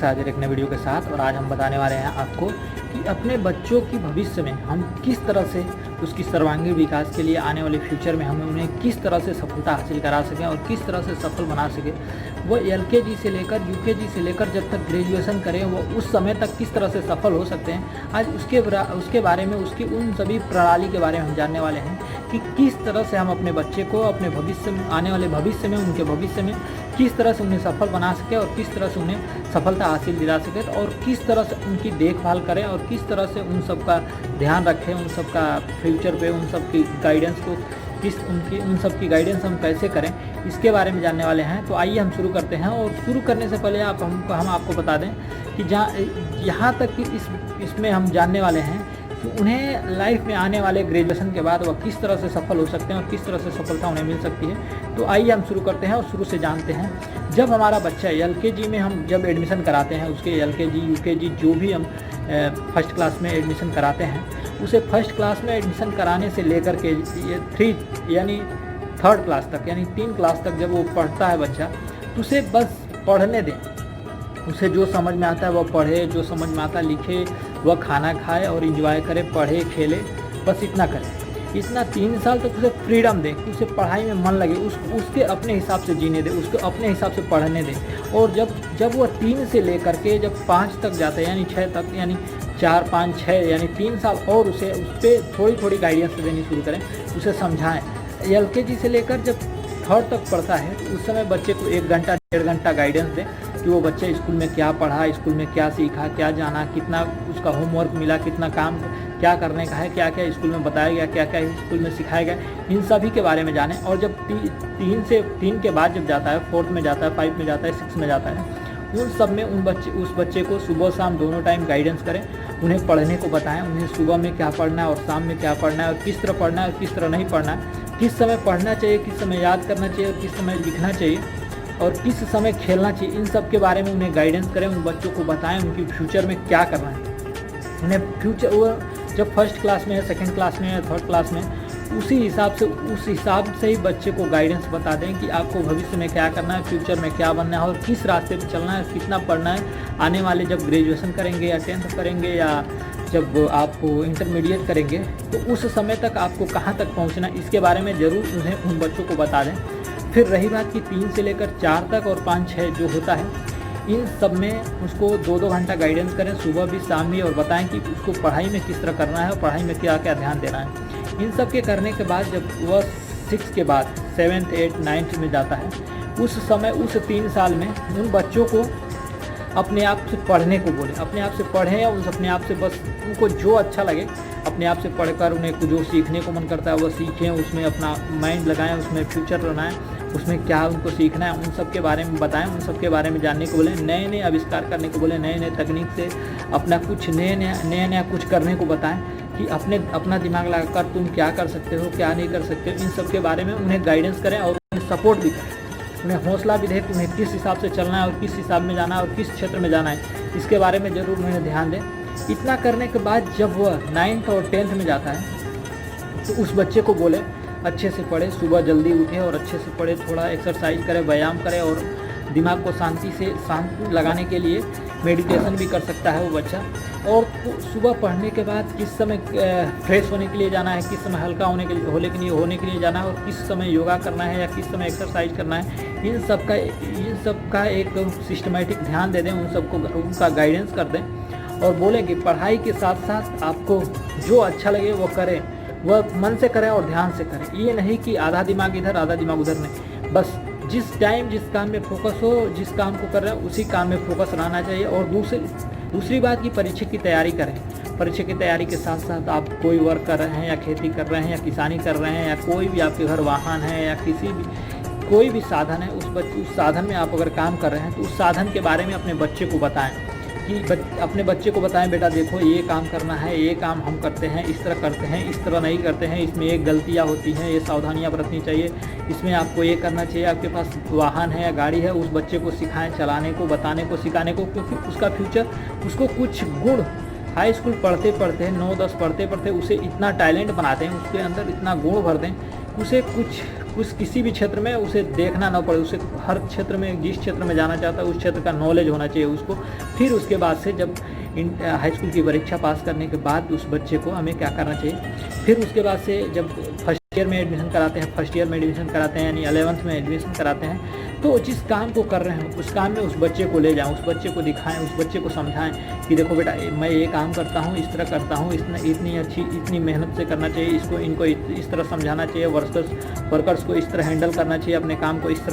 हाजिर एक नए वीडियो के साथ। और आज हम बताने वाले हैं आपको कि अपने बच्चों की भविष्य में हम किस तरह से उसकी सर्वांगीण विकास के लिए आने वाले फ्यूचर में हमें उन्हें किस तरह से सफलता हासिल करा सकें और किस तरह से सफल बना सकें। वो LKG से लेकर UKG से लेकर जब तक ग्रेजुएशन करें वो उस समय तक किस तरह से सफल हो सकते हैं, आज उसके बारे में, उसकी उन सभी प्रणाली के बारे में हम जानने वाले हैं कि किस तरह से हम अपने बच्चे को अपने भविष्य में, आने वाले भविष्य में, उनके भविष्य में किस तरह से उन्हें सफल बना सके और किस तरह से उन्हें सफलता हासिल दिला सके और किस तरह से उनकी देखभाल करें और किस तरह से उन सब का ध्यान रखें, उन सब का फ्यूचर पे, उन सब की गाइडेंस को उन सब की गाइडेंस हम कैसे करें, इसके बारे में जानने वाले हैं। तो आइए हम शुरू करते हैं। और शुरू करने से पहले हम आपको बता दें कि यहाँ तक कि इसमें हम जानने वाले हैं कि उन्हें लाइफ में आने वाले ग्रेजुएशन के बाद वह किस तरह से सफल हो सकते हैं और किस तरह से सफलता उन्हें मिल सकती है। तो आइए हम शुरू करते हैं और शुरू से जानते हैं। जब हमारा बच्चा LKG में हम जब एडमिशन कराते हैं, उसके LKG UKG जो भी हम फर्स्ट क्लास में एडमिशन कराते हैं, उसे फर्स्ट क्लास में एडमिशन कराने से लेकर के ये थर्ड क्लास तक यानी 3 क्लास तक जब वो पढ़ता है बच्चा, तो उसे बस पढ़ने दें। उसे जो समझ में आता है वह पढ़े, जो समझ में आता है लिखे, वह खाना खाए और एंजॉय करे, पढ़े खेले, बस इतना करे। इतना 3 साल तक उसे फ्रीडम दें कि उसे पढ़ाई में मन लगे, उसके अपने हिसाब से जीने दें, उसको अपने हिसाब से पढ़ने दें। और जब वह 3 से लेकर के जब 5 तक जाता है यानी 6 तक, यानी 4, 5, 6 यानी 3 साल, और उस पर थोड़ी गाइडेंस देनी शुरू करें, उसे समझाएं। LKG से लेकर जब 3rd तक पढ़ता है तो उस समय बच्चे को 1 घंटा 1.5 घंटा गाइडेंस दें कि वो बच्चे स्कूल में क्या पढ़ा, स्कूल में क्या सीखा, क्या जाना, कितना उसका होमवर्क मिला, कितना काम क्या करने का है, क्या क्या स्कूल में बताया गया, क्या क्या स्कूल में सिखाया गया, इन सभी के बारे में जानें। और जब 3 के बाद जब जाता है, 4th में जाता है, 5 में जाता है, 6 में जाता है, उन सब में उस बच्चे को सुबह शाम दोनों टाइम गाइडेंस करें, उन्हें पढ़ने को बताएं, उन्हें सुबह में क्या पढ़ना है और शाम में क्या पढ़ना है और किस तरह पढ़ना है और किस तरह नहीं पढ़ना है, किस समय पढ़ना चाहिए, किस समय याद करना चाहिए और किस समय लिखना चाहिए और किस समय खेलना चाहिए, इन सब के बारे में उन्हें गाइडेंस करें, उन बच्चों को बताएं उनकी फ्यूचर में क्या करना है। उन्हें फ्यूचर, वो जब फर्स्ट क्लास में है, 2nd क्लास में है, 3rd क्लास में, उस हिसाब से ही बच्चे को गाइडेंस बता दें कि आपको भविष्य में क्या करना है, फ्यूचर में क्या बनना है और किस रास्ते पर चलना है, कितना पढ़ना है। आने वाले जब ग्रेजुएशन करेंगे या 10th करेंगे या जब आप इंटरमीडिएट करेंगे तो उस समय तक आपको कहाँ तक पहुँचना है, इसके बारे में ज़रूर उन्हें उन बच्चों को बता दें। फिर रही बात कि 3 से लेकर 4 तक और 5, 6 जो होता है, इन सब में उसको 2-2 घंटा गाइडेंस करें, सुबह भी शाम भी, और बताएं कि उसको पढ़ाई में किस तरह करना है और पढ़ाई में क्या क्या ध्यान देना है। इन सब के करने के बाद जब वह 6 के बाद 7th 8th 9th में जाता है, उस समय उस 3 साल में उन बच्चों को अपने आप से पढ़ने को बोलें, अपने आप से पढ़ें या अपने आप से बस उनको जो अच्छा लगे अपने आप से पढ़कर उन्हें जो सीखने को मन करता है वह सीखें, उसमें अपना माइंड लगाएं, उसमें फ्यूचर बनाएं, उसमें क्या उनको सीखना है उन सब के बारे में बताएं, उन सब के बारे में जानने को बोलें, नए नए आविष्कार करने को बोलें, नए नए तकनीक से अपना कुछ नया कुछ करने को बताएं कि अपना दिमाग लगाकर तुम क्या कर सकते हो, क्या नहीं कर सकते हो, इन सब के बारे में उन्हें गाइडेंस करें और उन्हें सपोर्ट भी करें, उन्हें हौसला भी दें कि उन्हें किस हिसाब से चलना है और किस हिसाब में जाना है और किस क्षेत्र में जाना है, इसके बारे में ज़रूर उन्हें ध्यान दें। इतना करने के बाद जब वह 9th और 10th में जाता है तो उस बच्चे को बोले अच्छे से पढ़े, सुबह जल्दी उठे और अच्छे से पढ़े, थोड़ा एक्सरसाइज करे, व्यायाम करे और दिमाग को शांति लगाने के लिए मेडिटेशन भी कर सकता है वो बच्चा। और सुबह पढ़ने के बाद किस समय फ्रेश होने के लिए जाना है, किस समय हल्का होने के लिए जाना है और किस समय योगा करना है या किस समय एक्सरसाइज करना है, इन सब का एक सिस्टमेटिक ध्यान दे दें, उनका गाइडेंस कर दें और बोलें कि पढ़ाई के साथ साथ आपको जो अच्छा लगे वो करें, वह मन से करें और ध्यान से करें। ये नहीं कि आधा दिमाग इधर आधा दिमाग उधर नहीं, बस जिस टाइम जिस काम में फोकस हो, जिस काम को कर रहे हैं उसी काम में फोकस रहना चाहिए। और दूसरी बात कि परीक्षा की तैयारी करें। परीक्षा की तैयारी के साथ साथ आप कोई वर्क कर रहे हैं या खेती कर रहे हैं या किसानी कर रहे हैं या कोई भी आपके घर वाहन है या कोई भी साधन है, उस साधन में आप अगर काम कर रहे हैं तो उस साधन के बारे में अपने बच्चे को बताएं कि अपने बच्चे को बताएं, बेटा देखो ये काम करना है, ये काम हम करते हैं, इस तरह करते हैं, इस तरह नहीं करते हैं, इसमें ये गलतियाँ होती हैं, ये सावधानियाँ बरतनी चाहिए, इसमें आपको ये करना चाहिए। आपके पास वाहन है या गाड़ी है, उस बच्चे को सिखाएं, चलाने को, बताने को, सिखाने को, क्योंकि उसका फ्यूचर, उसको कुछ गुण हाई स्कूल पढ़ते 9-10 पढ़ते उसे इतना टैलेंट बनाते हैं, उसके अंदर इतना गुण भर दें, उसे कुछ उस किसी भी क्षेत्र में उसे देखना ना पड़े, उसे हर क्षेत्र में जिस क्षेत्र में जाना चाहता है उस क्षेत्र का नॉलेज होना चाहिए उसको। फिर उसके बाद से जब हाई स्कूल की परीक्षा पास करने के बाद उस बच्चे को हमें क्या करना चाहिए, फिर उसके बाद से जब फर्स्ट ईयर में एडमिशन कराते हैं यानी 11th में एडमिशन कराते हैं, तो जिस काम को कर रहे हैं उस काम में उस बच्चे को ले जाएं, उस बच्चे को दिखाएं, उस बच्चे को समझाएं कि देखो बेटा मैं ये काम करता हूँ, इस तरह करता हूँ, इतनी मेहनत से करना चाहिए, इनको इस तरह समझाना चाहिए, वर्कर्स को इस तरह हैंडल करना चाहिए, अपने काम को इस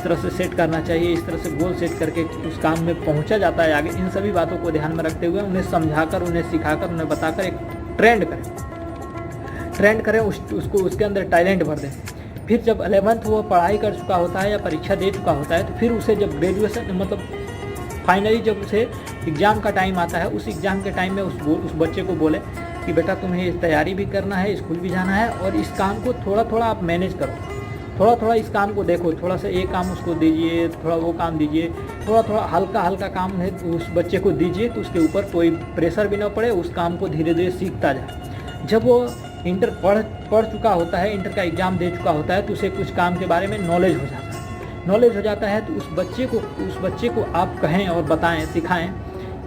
तरह से सेट करना चाहिए, इस तरह से गोल सेट करके उस काम में पहुँचा जाता है आगे। इन सभी बातों को ध्यान में रखते हुए उन्हें समझाकर, उन्हें सिखाकर, उन्हें बताकर एक ट्रेंड करें, उसको उसके अंदर टैलेंट भर दें। फिर जब 11th वो पढ़ाई कर चुका होता है या परीक्षा दे चुका होता है, तो फिर उसे जब ग्रेजुएशन मतलब फाइनली जब उसे एग्ज़ाम का टाइम आता है, उस एग्ज़ाम के टाइम में उस बच्चे को बोले कि बेटा तुम्हें तैयारी भी करना है, स्कूल भी जाना है, और इस काम को थोड़ा थोड़ा आप मैनेज करो, थोड़ा थोड़ा इस काम को देखो, थोड़ा सा एक काम उसको दीजिए, थोड़ा वो काम दीजिए, थोड़ा थोड़ा हल्का काम है उस बच्चे को दीजिए, तो उसके ऊपर कोई प्रेशर भी ना पड़े, उस काम को धीरे धीरे सीखता जाए। जब वो इंटर पढ़ चुका होता है, इंटर का एग्ज़ाम दे चुका होता है, तो उसे कुछ काम के बारे में नॉलेज हो जाता है। तो उस बच्चे को आप कहें और बताएं, सिखाएं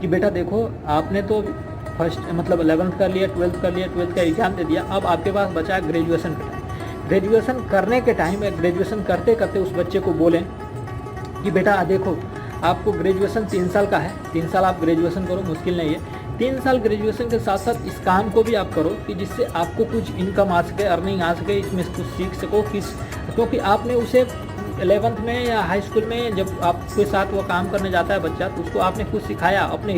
कि बेटा देखो आपने तो फर्स्ट मतलब 11th कर लिया, 12th कर लिया, 12th का एग्ज़ाम दे दिया, अब आपके पास बचा ग्रेजुएशन का टाइम। ग्रेजुएशन करने के टाइम में ग्रेजुएशन करते करते उस बच्चे को बोलें कि बेटा देखो आपको ग्रेजुएशन 3 साल का है, 3 साल आप ग्रेजुएशन करो, मुश्किल नहीं है। 3 साल ग्रेजुएशन के साथ साथ इस काम को भी आप करो कि जिससे आपको कुछ इनकम आ सके, अर्निंग आ सके, इसमें कुछ सीख सको। क्योंकि आपने उसे 11th में या हाई स्कूल में जब आपके साथ वो काम करने जाता है बच्चा, तो उसको आपने कुछ सिखाया अपने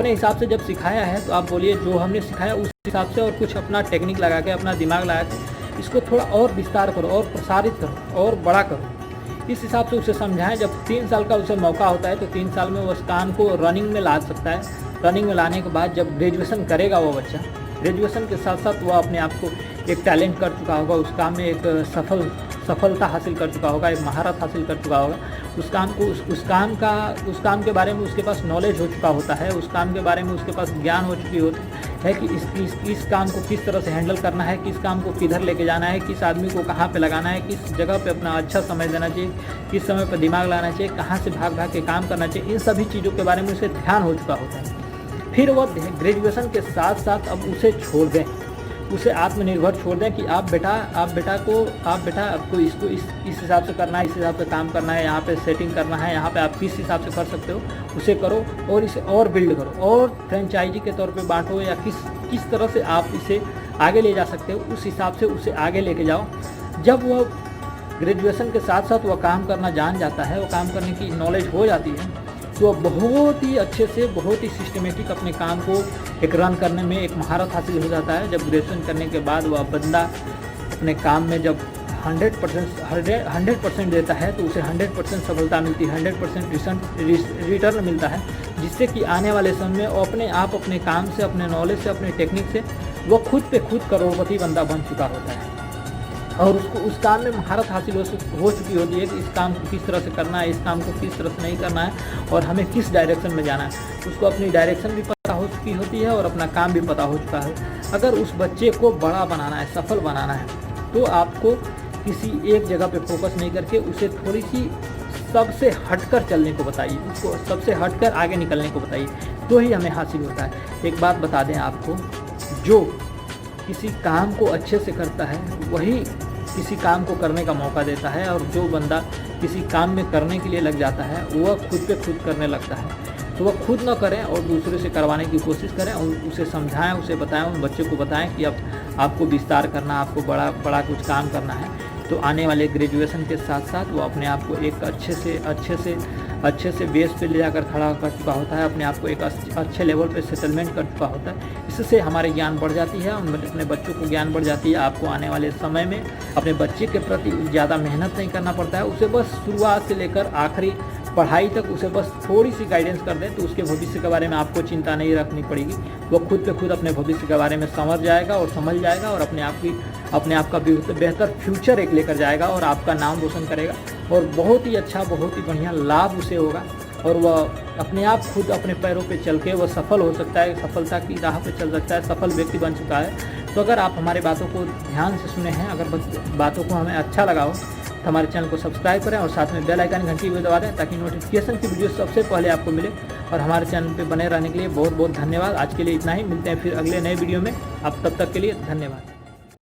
हिसाब से जब सिखाया है, तो आप बोलिए जो हमने सिखाया उस हिसाब से, और कुछ अपना टेक्निक लगा के, अपना दिमाग लगा के इसको थोड़ा और विस्तार करो और प्रसारित करो और बड़ा करो। इस हिसाब से उसे समझाएं। जब 3 साल का उसे मौका होता है, तो 3 साल में वो उस काम को रनिंग में ला सकता है। रनिंग में लाने के बाद जब ग्रेजुएशन करेगा वो बच्चा, ग्रेजुएशन के साथ साथ वो अपने आप को एक टैलेंट कर चुका होगा, उस काम में एक सफलता हासिल कर चुका होगा, एक महारत हासिल कर चुका होगा। उस काम के बारे में उसके पास नॉलेज हो चुका होता है, उस काम के बारे में उसके पास ज्ञान हो चुकी होती है कि इस काम को किस तरह से हैंडल करना है, किस काम को किधर लेके जाना है, किस आदमी को कहाँ पे लगाना है, किस जगह पे अपना अच्छा समय देना चाहिए, किस समय पर दिमाग लगाना चाहिए, कहाँ से भाग के काम करना चाहिए। इन सभी चीज़ों के बारे में उसे ध्यान हो चुका होता है। फिर वह ग्रेजुएशन के साथ साथ अब उसे छोड़ दें, उसे आत्मनिर्भर छोड़ दें कि आप बेटा आपको इसको इस हिसाब से करना है, इस हिसाब से काम करना है, यहाँ पे सेटिंग करना है, यहाँ पे आप किस हिसाब से कर सकते हो उसे करो, और इसे और बिल्ड करो, और फ्रेंचाइजी के तौर पे बांटो, या किस तरह से आप इसे आगे ले जा सकते हो, उस हिसाब से उसे आगे लेके जाओ। जब वह ग्रेजुएशन के साथ साथ वह काम करना जान जाता है, वो काम करने की नॉलेज हो जाती है, तो बहुत ही अच्छे से, बहुत ही सिस्टमेटिक अपने काम को एक रन करने में एक महारत हासिल हो जाता है। जब ग्रेजुएशन करने के बाद वह बंदा अपने काम में जब 100% देता है, तो उसे 100% सफलता मिलती है, 100% रिटर्न मिलता है, जिससे कि आने वाले समय में वो अपने काम से, अपने नॉलेज से, अपने टेक्निक से वो खुद पे खुद करोड़पति बंदा बन चुका होता है, और उसको उस काम में महारत हासिल हो चुकी होती है कि इस काम को किस तरह से करना है, इस काम को किस तरह से नहीं करना है, और हमें किस डायरेक्शन में जाना है। उसको अपनी डायरेक्शन भी पता हो चुकी होती है और अपना काम भी पता हो चुका है। अगर उस बच्चे को बड़ा बनाना है, सफल बनाना है, तो आपको किसी एक जगह पे फोकस नहीं करके उसे थोड़ी सी सबसे हटकर चलने को बताइए, उसको सबसे हटकर आगे निकलने को बताइए, तो ही हमें हासिल होता है। एक बात बता दें आपको, जो किसी काम को अच्छे से करता है वही किसी काम को करने का मौका देता है, और जो बंदा किसी काम में करने के लिए लग जाता है वह खुद पे खुद करने लगता है। तो वह खुद ना करें और दूसरे से करवाने की कोशिश करें, और उसे समझाएं, उसे बताएं, उन बच्चे को बताएं कि अब आपको विस्तार करना, आपको बड़ा कुछ काम करना है। तो आने वाले ग्रेजुएशन के साथ साथ वो अपने आप को एक अच्छे से बेस पे ले जाकर खड़ा कर चुका होता है, अपने आप को एक अच्छे लेवल पे सेटलमेंट कर चुका होता है। इससे हमारे ज्ञान बढ़ जाती है, अपने बच्चों को ज्ञान बढ़ जाती है। आपको आने वाले समय में अपने बच्चे के प्रति ज़्यादा मेहनत नहीं करना पड़ता है, उसे बस शुरुआत से लेकर आखिरी पढ़ाई तक उसे बस थोड़ी सी गाइडेंस कर दें, तो उसके भविष्य के बारे में आपको चिंता नहीं रखनी पड़ेगी। वो खुद पे खुद अपने भविष्य के बारे में समझ जाएगा और अपने आप का बेहतर फ्यूचर एक लेकर जाएगा, और आपका नाम रोशन करेगा, और बहुत ही अच्छा, बहुत ही बढ़िया लाभ उसे होगा, और वह अपने आप खुद अपने पैरों पे चल के वह सफल हो सकता है, सफलता की राह पे चल सकता है, सफल व्यक्ति बन चुका है। तो अगर आप हमारे बातों को ध्यान से सुने हैं, अगर बातों को हमें अच्छा लगा हो तो हमारे चैनल को सब्सक्राइब करें और साथ में बेल आइकन घंटी भी दबा दें ताकि नोटिफिकेशन की वीडियो सबसे पहले आपको मिले। और हमारे चैनल पे बने रहने के लिए बहुत बहुत धन्यवाद। आज के लिए इतना ही, मिलते हैं फिर अगले नए वीडियो में। आप तब तक के लिए धन्यवाद।